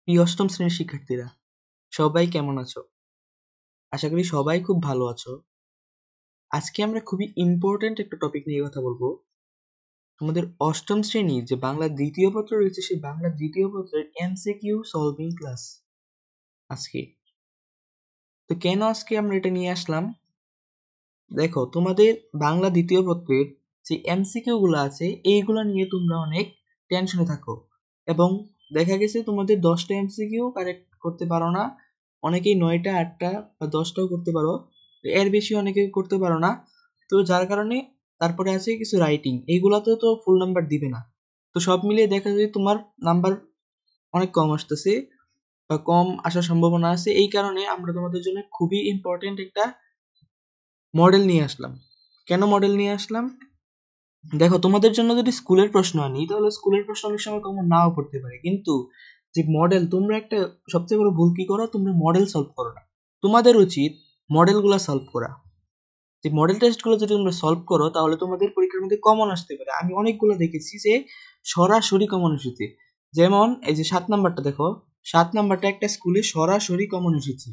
প্রিয় অষ্টম শ্রেণীর শিক্ষার্থীরা, সবাই কেমন আছো? আশা করি সবাই খুব ভালো আছো। আজকে আমরা খুবই ইম্পর্ট্যান্ট একটা টপিক নিয়ে কথা বলবো। আমাদের অষ্টম শ্রেণীর যে বাংলা দ্বিতীয় পত্র রয়েছে, সেই বাংলা দ্বিতীয় পত্রের এমসিকিউ সলভিং ক্লাস আজকে। তো কেন আজকে আমরা এটা নিয়ে আসলাম? দেখো, তোমাদের বাংলা দ্বিতীয় পত্রের যে এমসিকিউ গুলো আছে, এইগুলো নিয়ে তোমরা অনেক টেনশনে থাকো এবং দেখা গেছে তোমাদের 10টা এমসিকিউ কারেক্ট করতে পারো না, অনেকেই 9টা 8টা বা 10টাও করতে পারো, এর বেশি অনেকে করতে পারো না। তো যার কারণে তারপরে আছে কিছু রাইটিং, এইগুলাতেও তো ফুল নাম্বার দিবে না। তো সব মিলিয়ে দেখা যায় তোমার নাম্বার অনেক কম আসতেছে বা কম আসার সম্ভাবনা আছে। এই কারণে আমরা তোমাদের জন্য খুবই ইম্পর্টেন্ট একটা মডেল নিয়ে আসলাম। কেন মডেল নিয়ে আসলাম? দেখো, তোমাদের জন্য যদি স্কুলের প্রশ্ন আনি তাহলে স্কুলের প্রশ্ন অনেক সময় কমন নাও পড়তে পারে, কিন্তু যে মডেল, তোমরা একটা সবচেয়ে বড় ভুল কি করো, তোমরা মডেল সলভ করো না। তোমাদের উচিত মডেলগুলো সলভ করা। যে মডেল টেস্টগুলো যদি তোমরা সলভ করো তাহলে তোমাদের পরীক্ষার মধ্যে কমন আসতে পারে। আমি অনেকগুলো দেখেছি যে সরাসরি কমন এসেছে। যেমন এই যে 7 নাম্বারটা দেখো, 7 নাম্বারটা একটা স্কুলে সরাসরি কমন এসেছে।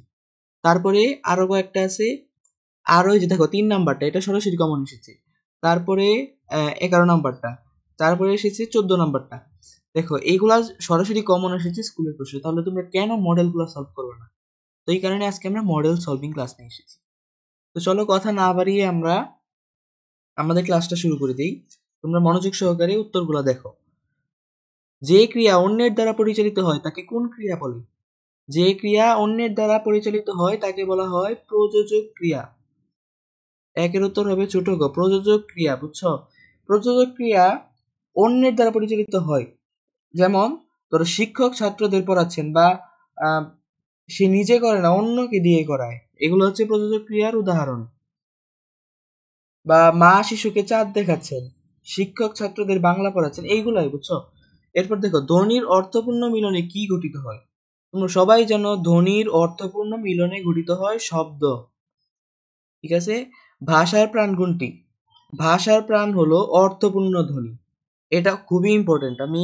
তারপরে আরো কয়েকটা আছে, আর ওই যে দেখো 3 নাম্বারটা, এটা সরাসরি কমন এসেছে। তারপরে 11 নাম্বারটা, তারপরে এসেছে 14 নাম্বারটা। দেখো, এইগুলা সরাসরি কমন এসেছে স্কুলের প্রশ্ন, তাহলে তোমরা কেন মডেলগুলো সলভ করবে না? তো এই কারণে আজকে আমরা মডেল সলভিং ক্লাস নিয়ে এসেছি। তো চলো, কথা না বাড়িয়ে আমরা আমাদের ক্লাসটা শুরু করে দিই। তোমরা মনোযোগ সহকারে উত্তরগুলো দেখো। যে ক্রিয়া অন্যের দ্বারা পরিচালিত হয় তাকে কোন ক্রিয়া বলে? যে ক্রিয়া অন্যের দ্বারা পরিচালিত হয় তাকে বলা হয় প্রযোজক ক্রিয়া। একের উত্তর হবে ছোট গ, প্রযোজক ক্রিয়া। বুঝছো? প্রযোজক ক্রিয়া অন্যের দ্বারা পরিচালিত হয়, যেমন ধরো শিক্ষক ছাত্রদের পড়াচ্ছেন, বা আহ, সে নিজে করে না, অন্যকে দিয়ে করায়, এগুলো হচ্ছে প্রযোজক ক্রিয়ার উদাহরণ। বা মা শিশুকে চাঁদ দেখাচ্ছেন, শিক্ষক ছাত্রদের বাংলা পড়াচ্ছেন, এইগুলাই। বুঝছো? এরপর দেখো, ধ্বনির অর্থপূর্ণ মিলনে কি গঠিত হয়? তোমরা সবাই জানো ধ্বনির অর্থপূর্ণ মিলনে গঠিত হয় শব্দ। ঠিক আছে? ভাষার প্রাণ কোনটি? ভাষার প্রাণ হলো অর্থপূর্ণ ধ্বনি। এটা খুবই ইম্পর্টেন্ট। আমি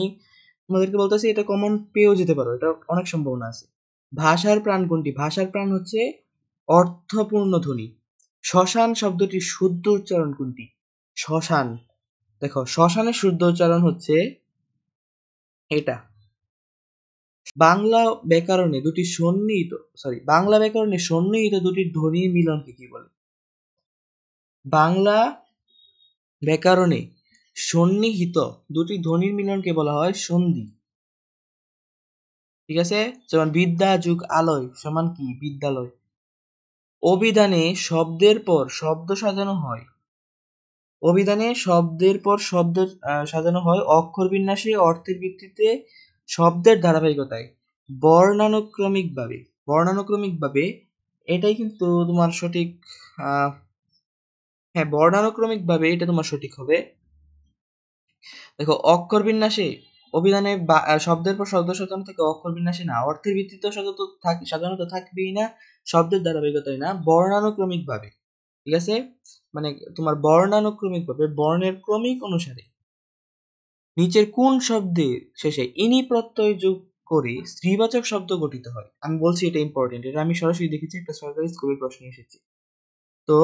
তোমাদেরকে বলতেছি, এটা কমন পেয়েও যেতে পারো, এটা অনেক সম্ভাবনা আছে। ভাষার প্রাণ কোনটি? ভাষার প্রাণ হচ্ছে অর্থপূর্ণ ধ্বনি। শ্মশান শব্দটির শুদ্ধ উচ্চারণ কোনটি? শ্মশান। দেখো, শ্মশানের শুদ্ধ উচ্চারণ হচ্ছে এটা। বাংলা ব্যাকরণে দুটি সন্নিহিত, বাংলা ব্যাকরণে সন্নিহিত দুটি ধ্বনির মিলনকে কি বলে? বাংলা ব্যাকরণে সন্নিহিত দুটি ধ্বনির মিলনকে বলা হয় সন্ধি। ঠিক আছে? যেমন বিদ্যা যোগ আলয় সমান কি? বিদ্যালয়। অভিধানে শব্দের পর শব্দ সাজানো হয়। অভিধানে শব্দের পর শব্দ সাজানো হয় অক্ষর বিন্যাসে, অর্থের ভিত্তিতে, শব্দের ধারাবাহিকতায়, বর্ণানুক্রমিকভাবে। বর্ণানুক্রমিকভাবে, এটাই কিন্তু তোমার সঠিক। আহ হ্যাঁ, বর্ণানুক্রমিকভাবে এটা তোমার সঠিক হবে। দেখো, অক্ষর বিন্যাসে অভিধানে শব্দের পর শব্দ সাজানো থাকে, অক্ষর বিন্যাসে না। অর্থের ভিত্তিতে সাজানো তো থাকবেই না, শব্দের ধারাবাহিকতায় না, বর্ণানুক্রমিক ভাবে। ঠিক আছে? মানে তোমার বর্ণানুক্রমিক ভাবে, বর্ণের ক্রমিক অনুসারে। নিচের কোন শব্দের শেষে ইনি প্রত্যয় যোগ করে স্ত্রীবাচক শব্দ গঠিত হয়? আমি বলছি, এটা ইম্পর্টেন্ট, এটা আমি সরাসরি দেখেছি, একটা সরকারি স্কুলের প্রশ্ন এসেছে। তো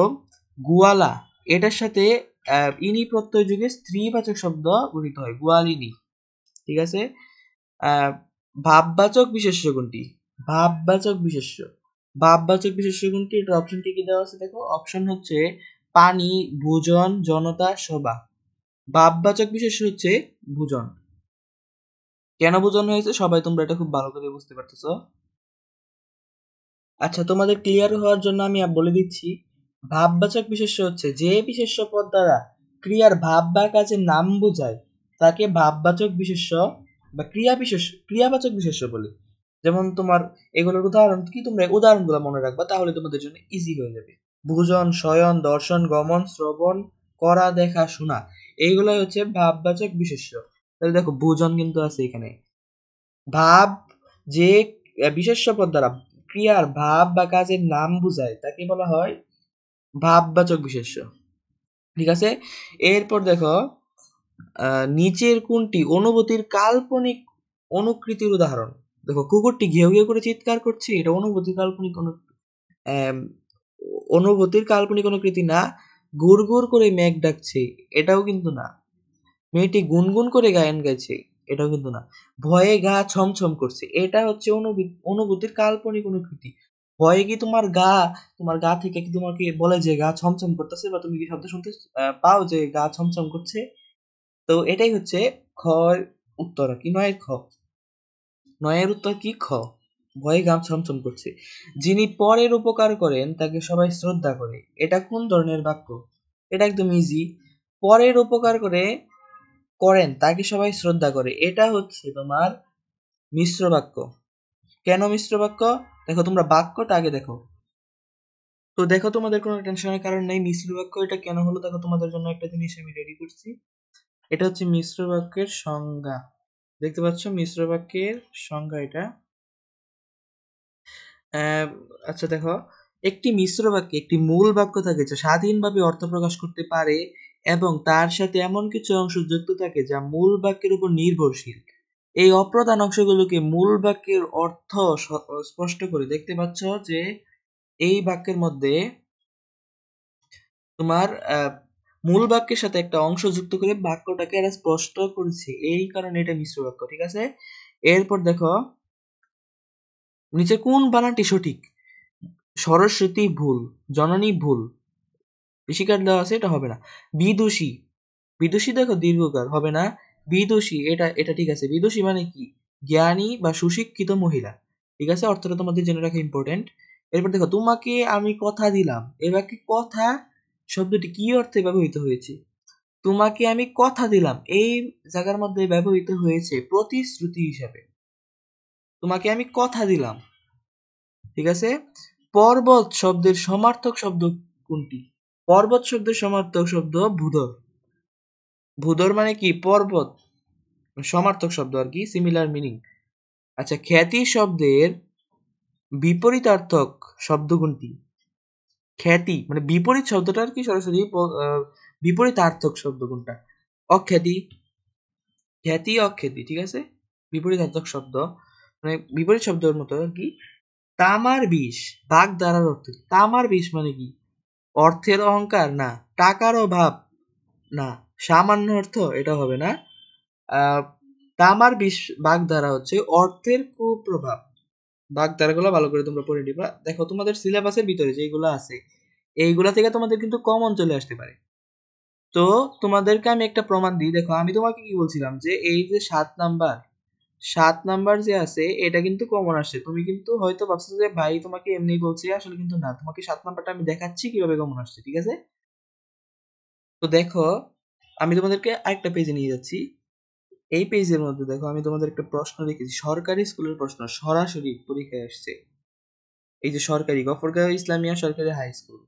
গুয়ালা, এটার সাথে ইনি প্রত্যয় যুগে স্ত্রীবাচক শব্দ গঠিত হয়, গুয়ালিনী। ঠিক আছে? ভাববাচক বিশেষ্য কোনটি? ভাববাচক বিশেষ্য। ভাববাচক বিশেষ্য কোনটি? এটার অপশন কি কি দেওয়া আছে দেখো। অপশন হচ্ছে পানি, ভোজন, জনতা, সভা। ভাববাচক বিশেষ্য হচ্ছে ভোজন। কেন ভোজন হয়েছে সবাই তোমরা এটা খুব ভালো করে বুঝতে পারতেছো। আচ্ছা, তোমাদের ক্লিয়ার হওয়ার জন্য আমি বলে দিচ্ছি, ভাববাচক বিশেষ্য হচ্ছে যে বিশেষ্য পদ দ্বারা ক্রিয়ার ভাব বা কাজের নাম বোঝায় তাকে ভাববাচক বিশেষ্য বা ক্রিয়াবাচক বিশেষ্য বলে। যেমন তোমার এগুলোর উদাহরণ কি, তোমরা উদাহরণগুলো মনে রাখবা, তাহলে তোমাদের জন্য ইজি হয়ে যাবে। ভোজন, শয়ন, দর্শন, গমন, শ্রবণ, করা, দেখা, শোনা, এইগুলাই হচ্ছে ভাববাচক বিশেষ্য। তাহলে দেখো, ভোজন কিন্তু আছে এখানে। ভাব, যে বিশেষ্য পদ দ্বারা ক্রিয়ার ভাব বা কাজের নাম বুঝায় তাকে বলা হয় ভাববাচক বিশেষ্য। ঠিক আছে? এরপর দেখো, নিচের কোনটি অনুভূতির কাল্পনিক অনুকৃতির উদাহরণ? দেখো কুকুরটি ঘেউ ঘেউ করে চিৎকার করছে, এটা আম, অনুভূতির কাল্পনিক অনুকৃতি না। গুড় গুড় করে মেঘ ডাকছে, এটাও কিন্তু না। মেয়েটি গুনগুন করে গান গাইছে, এটাও কিন্তু না। ভয়ে গা ছমছম করছে, এটা হচ্ছে অনুভূতির কাল্পনিক অনুকৃতি। ভয়ে কি তোমার গা থেকে কি তোমাকে বলে যে গা ছমছম করতেছে, বা তুমি কি শব্দ শুনতে পাও যে গা ছমছম করছে? তো এটাই হচ্ছে খ উত্তর কি, নয়ের খ। নয়ের উত্তর কি, খ। ভয়ে গা ছমছম করছে। যিনি পরের উপকার করেন তাকে সবাই শ্রদ্ধা করে, এটা কোন ধরনের বাক্য? এটা একদম ইজি। পরের উপকার করেন তাকে সবাই শ্রদ্ধা করে, এটা হচ্ছে তোমার মিশ্র বাক্য। কেন মিশ্র বাক্য? দেখো তোমরা বাক্যটা আগে দেখো। তো দেখো, তোমাদের কোনো টেনশনের কারণ নেই। মিশ্র বাক্য এটা কেন হলো, দেখো তোমাদের জন্য একটা জিনিস আমি রেডি করছি। এটা হচ্ছে মিশ্র বাক্যের সংজ্ঞা। দেখতে পাচ্ছ মিশ্র বাক্যের সংজ্ঞা এটা। আচ্ছা দেখো, একটি মিশ্র বাক্যে একটি মূল বাক্য থাকে যা স্বাধীনভাবে অর্থ প্রকাশ করতে পারে এবং তার সাথে এমন কিছু অংশ যুক্ত থাকে যা মূল বাক্যের উপর নির্ভরশীল। এই অপ্রধান অংশগুলোকে মূল বাক্যের অর্থ স্পষ্ট করে। দেখতে পাচ্ছ যে এই বাক্যের মধ্যে তোমার মূল বাক্যের সাথে একটা অংশ যুক্ত করে বাক্যটাকে এরা স্পষ্ট করেছে, এই কারণে এটা মিশ্র বাক্য। ঠিক আছে, এরপর দেখো নিচে কোন বানানটি সঠিক? সরস্বতী ভুল, জননী ভুল, ঋষিকার দেওয়া আছে, এটা হবে না। বিদুষী, বিদুষী দেখো দীর্ঘকার, হবে না। বিদুষী, এটা এটা ঠিক আছে। বিদুষী মানে কি? জ্ঞানী বা সুশিক্ষিত মহিলা। ঠিক আছে, অর্থটা তোমাদের জেনে রাখা ইম্পর্টেন্ট। এরপর দেখো, তোমাকে আমি কথা দিলাম, এবার কি কথা শব্দটি কি অর্থে ব্যবহৃত হয়েছে? তোমাকে আমি কথা দিলাম এই জায়গার মধ্যে ব্যবহৃত হয়েছে প্রতিশ্রুতি হিসাবে। তোমাকে আমি কথা দিলাম। ঠিক আছে, পর্বত শব্দের সমার্থক শব্দ কোনটি? পর্বত শব্দের সমার্থক শব্দ ভূধর। ভূধর মানে কি? পর্বত। সমার্থক শব্দ আর কি, সিমিলার মিনিং। আচ্ছা, খ্যাতি শব্দের বিপরীতার্থক শব্দ কোনটি? খ্যাতি মানে বিপরীত শব্দটা আর কি, সরাসরি বিপরীতার্থক শব্দ কোনটা? অখ্যাতি। খ্যাতি অখ্যাতি, ঠিক আছে। বিপরীতার্থক শব্দ মানে বিপরীত শব্দের মতো আর কি। তামার বিষ, বাগধারার অর্থ কি? তামার বিষ মানে কি? অর্থের অহংকার না, টাকার অভাব না, সামান্য অর্থ, এটা হবে না। আহ তামার বিষ বাগধারা হচ্ছে অর্থের কুপ্রভাব। বাগধারাগুলো ভালো করে তোমরা পড়ে নিবা। দেখো তোমাদের সিলেবাসের ভিতরে যেগুলো আছে এইগুলা থেকে তোমাদের কিন্তু কমন চলে আসতে পারে। তো তোমাদেরকে আমি একটা প্রমাণ দিই। দেখো আমি তোমাকে কি বলছিলাম যে এই যে 7 নাম্বার যে আছে এটা কিন্তু কমন আসছে। তুমি কিন্তু হয়তো ভাবছো যে ভাই তোমাকে এমনি বলছি, আসলে কিন্তু না, তোমাকে 7 নাম্বারটা আমি দেখাচ্ছি কিভাবে কমন আসছে। ঠিক আছে, তো দেখো আমি তোমাদেরকে আরেকটা পেজে নিয়ে যাচ্ছি। এই পেজের মধ্যে দেখো আমি তোমাদের একটা প্রশ্ন রেখেছি, সরকারি স্কুলের প্রশ্ন, সরাসরি পরীক্ষায় আসছে। এই যে সরকারি গফরগাঁও ইসলামিয়া সরকারি হাই স্কুল,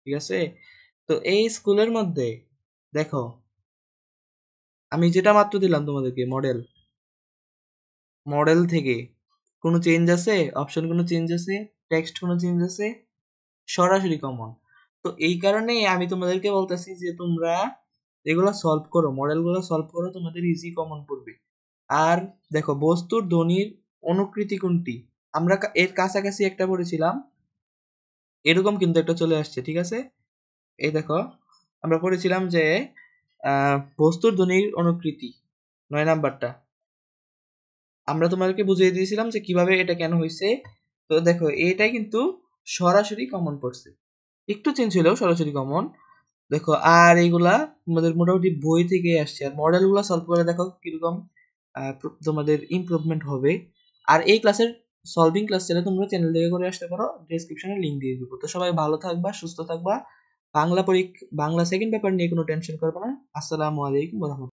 ঠিক আছে। তো এই স্কুলের মধ্যে দেখো আমি যেটা মাত্র দিলাম তোমাদেরকে মডেল, মডেল থেকে কোনো চেঞ্জ আছে? অপশন কোনো চেঞ্জ আছে? টেক্সট কোনো চেঞ্জ আছে? সরাসরি কমন। তো এই কারণেই আমি তোমাদেরকে বলতেছি যে তোমরা এগুলা সলভ করো, মডেলগুলো সলভ করো, তোমাদের ইজি কমন পড়বে। আর দেখো বস্তুর ধ্বনির অনুকৃতি কোনটি? আমরা এর কাছাকাছি একটা পড়েছিলাম, এরকম কিন্তু একটা চলে আসছে। ঠিক আছে, এই দেখো আমরা পড়েছিলাম যে বস্তুর ধ্বনির অনুকৃতি 9 নাম্বারটা আমরা তোমাদেরকে বুঝিয়ে দিয়েছিলাম যে কিভাবে এটা কেন হয়েছে। তো দেখো এটা কিন্তু সরাসরি কমন পড়ছে, একটু চেঞ্জ হলেও সরাসরি কমন। দেখো আর এইগুলা তোমাদের মোটামুটি বই থেকে আসছে। আর মডেলগুলো সলভ করে দেখো কিরকম তোমাদের ইমপ্রুভমেন্ট হবে। আর এই ক্লাসের সলভিং ক্লাস চাইলে তোমরা চ্যানেল থেকে করে আসতে পারো, ডেসক্রিপশনে লিংক দিয়ে দিব। তো সবাই ভালো থাকবা, সুস্থ থাকবা। বাংলা সেকেন্ড পেপার নিয়ে কোনো টেনশন করবে না। আসসালামু আলাইকুম ওয়া রাহমাতুল্লাহ।